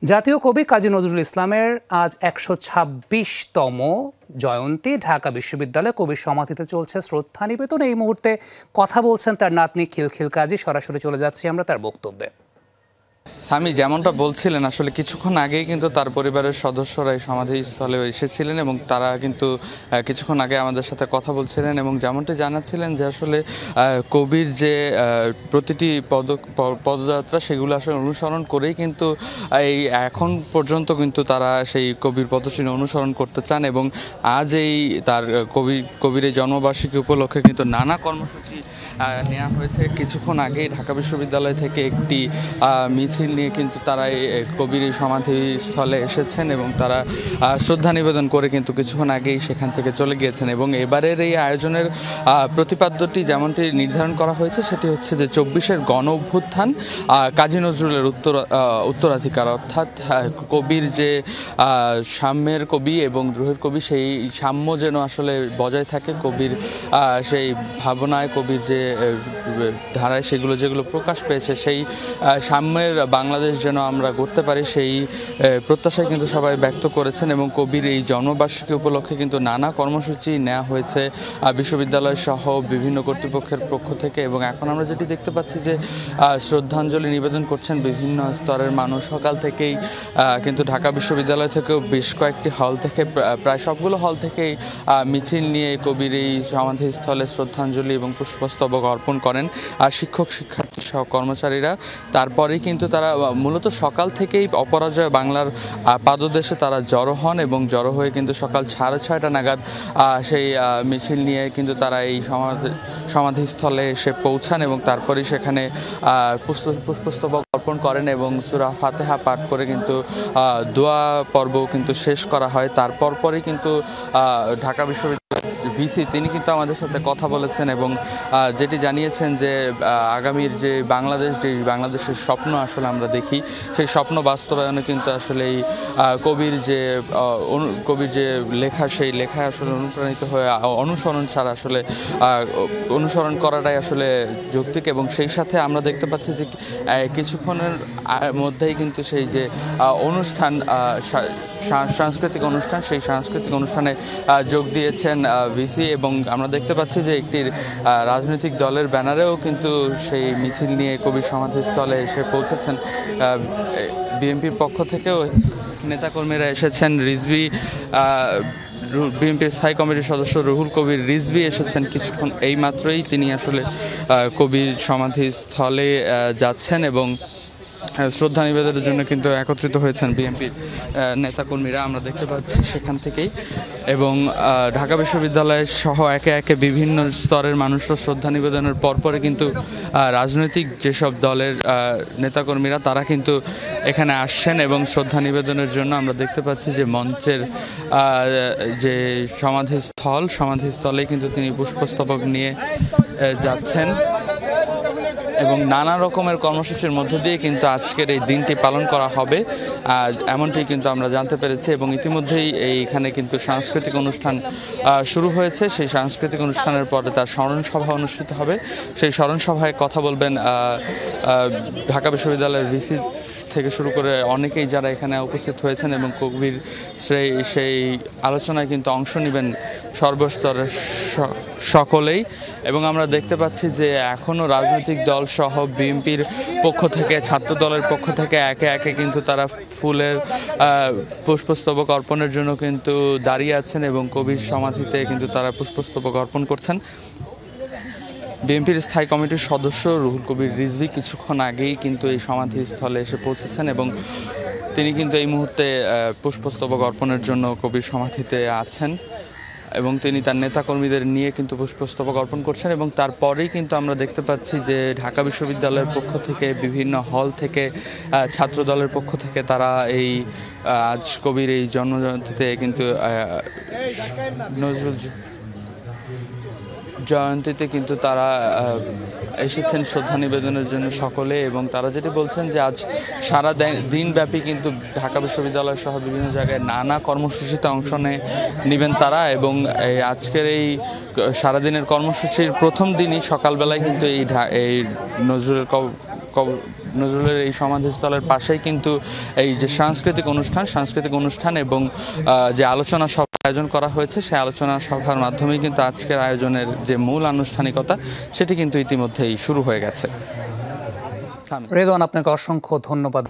জাতীয় কবি কাজী নজরুল ইসলামের আজ ১২৬তম জয়ন্তী। ঢাকা বিশ্ববিদ্যালয়ে কবির সমাধিতে চলছে শ্রদ্ধা নিবেদন। এই মুহূর্তে কথা বলছেন তার নাতনি খিলখিল কাজী। সরাসরি চলে যাচ্ছি আমরা তার বক্তব্যে। সামি যেমনটা বলছিলেন, আসলে কিছুক্ষণ আগেই কিন্তু তার পরিবারের সদস্যরা এই সমাধিস্থলে এসেছিলেন এবং তারা কিন্তু কিছুক্ষণ আগে আমাদের সাথে কথা বলছিলেন এবং যেমনটি জানাচ্ছিলেন যে আসলে কবির যে প্রতিটি পদযাত্রা সেগুলো আসলে অনুসরণ করেই কিন্তু এই এখন পর্যন্ত কিন্তু তারা সেই কবির পদচিহ্ন অনুসরণ করতে চান এবং আজ এই তার কবির এই জন্মবার্ষিকী উপলক্ষে কিন্তু নানা কর্মসূচি নেওয়া হয়েছে। কিছুক্ষণ আগেই ঢাকা বিশ্ববিদ্যালয় থেকে একটি মিছিল নিয়ে কিন্তু তারা কবির সমাধিস্থলে এসেছেন এবং তারা শ্রদ্ধা নিবেদন করে কিন্তু কিছুক্ষণ আগেই সেখান থেকে চলে গিয়েছেন। এবং এবারের এই আয়োজনের প্রতিপাদ্যটি যেমনটি নির্ধারণ করা হয়েছে সেটি হচ্ছে যে ২৪-এর গণ অভ্যুত্থান কাজী নজরুলের উত্তরাধিকার, অর্থাৎ কবির যে সাম্যের কবি এবং দ্রোহের কবি, সেই সাম্য যেন আসলে বজায় থাকে। কবির সেই ভাবনায়, কবির যে ধারায় সেগুলো যেগুলো প্রকাশ পেয়েছে, সেই সাম্যের বাংলাদেশ যেন আমরা গড়তে পারি, সেই প্রত্যাশায় কিন্তু সবাই ব্যক্ত করেছেন। এবং কবির এই জন্মবার্ষিকী উপলক্ষে কিন্তু নানা কর্মসূচি নেওয়া হয়েছে বিশ্ববিদ্যালয় সহ বিভিন্ন কর্তৃপক্ষের পক্ষ থেকে। এবং এখন আমরা যেটি দেখতে পাচ্ছি যে শ্রদ্ধাঞ্জলি নিবেদন করছেন বিভিন্ন স্তরের মানুষ। সকাল থেকেই কিন্তু ঢাকা বিশ্ববিদ্যালয় থেকেও বেশ কয়েকটি হল থেকে, প্রায় সবগুলো হল থেকেই মিছিল নিয়ে কবির এই সমাধিস্থলে শ্রদ্ধাঞ্জলি এবং পুষ্পস্তবক অর্পণ করেন শিক্ষক, শিক্ষার্থী সহ কর্মচারীরা। তারপরেই কিন্তু তারা মূলত সকাল থেকেই অপরাজয় বাংলার পাদদেশে তারা জড়ো হন এবং জড়ো হয়ে কিন্তু সকাল 6:30 নাগাদ সেই মিছিল নিয়ে কিন্তু তারা এই সমাধিস্থলে এসে পৌঁছান এবং তারপরেই সেখানে পুষ্পস্তবক অর্পণ করেন এবং সূরা ফাতিহা পাঠ করে কিন্তু দোয়া পর্ব কিন্তু শেষ করা হয়। তারপরই কিন্তু ঢাকা বিশ্ববিদ্যালয় ভিসি তিনি কিন্তু আমাদের সাথে কথা বলেছেন এবং যেটি জানিয়েছেন যে আগামীর যে বাংলাদেশের স্বপ্ন আসলে আমরা দেখি, সেই স্বপ্ন বাস্তবায়নে কিন্তু আসলে এই কবির যে লেখা, সেই লেখায় আসলে অনুপ্রাণিত হয়ে অনুসরণ ছাড়া আসলে অনুসরণ করাটাই আসলে যৌক্তিক। এবং সেই সাথে আমরা দেখতে পাচ্ছি যে কিছুক্ষণের মধ্যেই কিন্তু সেই যে অনুষ্ঠান, সাংস্কৃতিক অনুষ্ঠান, সেই সাংস্কৃতিক অনুষ্ঠানে যোগ দিয়েছেন ভিসি। এবং আমরা দেখতে পাচ্ছি যে একটি রাজনৈতিক দলের ব্যানারেও কিন্তু সেই মিছিল নিয়ে কবির সমাধিস্থলে এসে পৌঁছেছেন। বিএনপির পক্ষ থেকেও নেতাকর্মীরা এসেছেন। বিএনপির স্থায়ী কমিটির সদস্য রুহুল কবির রিজভী এসেছেন কিছুক্ষণ এই মাত্রই। তিনি আসলে কবির সমাধিস্থলে যাচ্ছেন এবং শ্রদ্ধা নিবেদনের জন্য কিন্তু একত্রিত হয়েছেন বিএনপির নেতাকর্মীরা, আমরা দেখতে পাচ্ছি সেখান থেকেই। এবং ঢাকা বিশ্ববিদ্যালয় সহ একে একে বিভিন্ন স্তরের মানুষরা শ্রদ্ধা নিবেদনের পরপরে কিন্তু রাজনৈতিক যেসব দলের নেতাকর্মীরা তারা কিন্তু এখানে আসছেন এবং শ্রদ্ধা নিবেদনের জন্য আমরা দেখতে পাচ্ছি যে মঞ্চের যে সমাধিস্থলে কিন্তু তিনি পুষ্পস্তবক নিয়ে যাচ্ছেন এবং নানা রকমের কর্মসূচির মধ্য দিয়ে কিন্তু আজকের এই দিনটি পালন করা হবে এমনটি কিন্তু আমরা জানতে পেরেছি। এবং ইতিমধ্যেই এইখানে কিন্তু সাংস্কৃতিক অনুষ্ঠান শুরু হয়েছে। সেই সাংস্কৃতিক অনুষ্ঠানের পরে তার স্মরণসভা অনুষ্ঠিত হবে। সেই স্মরণসভায় কথা বলবেন ঢাকা বিশ্ববিদ্যালয়ের ভিসি থেকে শুরু করে অনেকেই যারা এখানে উপস্থিত হয়েছেন এবং কবির সেই আলোচনায় কিন্তু অংশ নেবেন সর্বস্তরের সকলেই। এবং আমরা দেখতে পাচ্ছি যে এখনও রাজনৈতিক দল সহ বিএনপির পক্ষ থেকে, ছাত্র দলের পক্ষ থেকে একে একে কিন্তু তারা ফুলের পুষ্পস্তবক অর্পণের জন্য কিন্তু দাঁড়িয়ে আছেন এবং কবির সমাধিতে কিন্তু তারা পুষ্পস্তবক অর্পণ করছেন। বিএনপির স্থায়ী কমিটির সদস্য রুহুল কবির রিজভী কিছুক্ষণ আগেই কিন্তু এই সমাধিস্থলে এসে পৌঁছেছেন এবং তিনি কিন্তু এই মুহূর্তে পুষ্পস্তবক অর্পণের জন্য কবির সমাধিতে আছেন এবং তিনি তার নেতাকর্মীদের নিয়ে কিন্তু পুষ্পস্তবক অর্পণ করছেন। এবং তারপরেই কিন্তু আমরা দেখতে পাচ্ছি যে ঢাকা বিশ্ববিদ্যালয়ের পক্ষ থেকে, বিভিন্ন হল থেকে, ছাত্র দলের পক্ষ থেকে তারা এই আজ কবির এই জন্মজয়ন্তীতে কিন্তু নজরুল জয়ন্তীতে কিন্তু তারা এসেছেন শ্রদ্ধা নিবেদনের জন্য সকলে। এবং তারা যেটি বলছেন যে আজ সারা দিনব্যাপী কিন্তু ঢাকা বিশ্ববিদ্যালয় সহ বিভিন্ন জায়গায় নানা কর্মসূচিতে অংশ নেবেন তারা। এবং আজকের এই সারাদিনের কর্মসূচির প্রথম দিনই সকালবেলায় কিন্তু এই নজরুলের নজরুলের এই সমাধিস্থলের পাশেই কিন্তু এই যে সাংস্কৃতিক অনুষ্ঠান এবং যে আলোচনা সভা আয়োজন করা হয়েছে, সেই আলোচনা সভার মাধ্যমেই কিন্তু আজকের আয়োজনের যে মূল আনুষ্ঠানিকতা সেটি কিন্তু ইতিমধ্যেই শুরু হয়ে গেছে। রেদওয়ান, আপনাকে অসংখ্য ধন্যবাদ।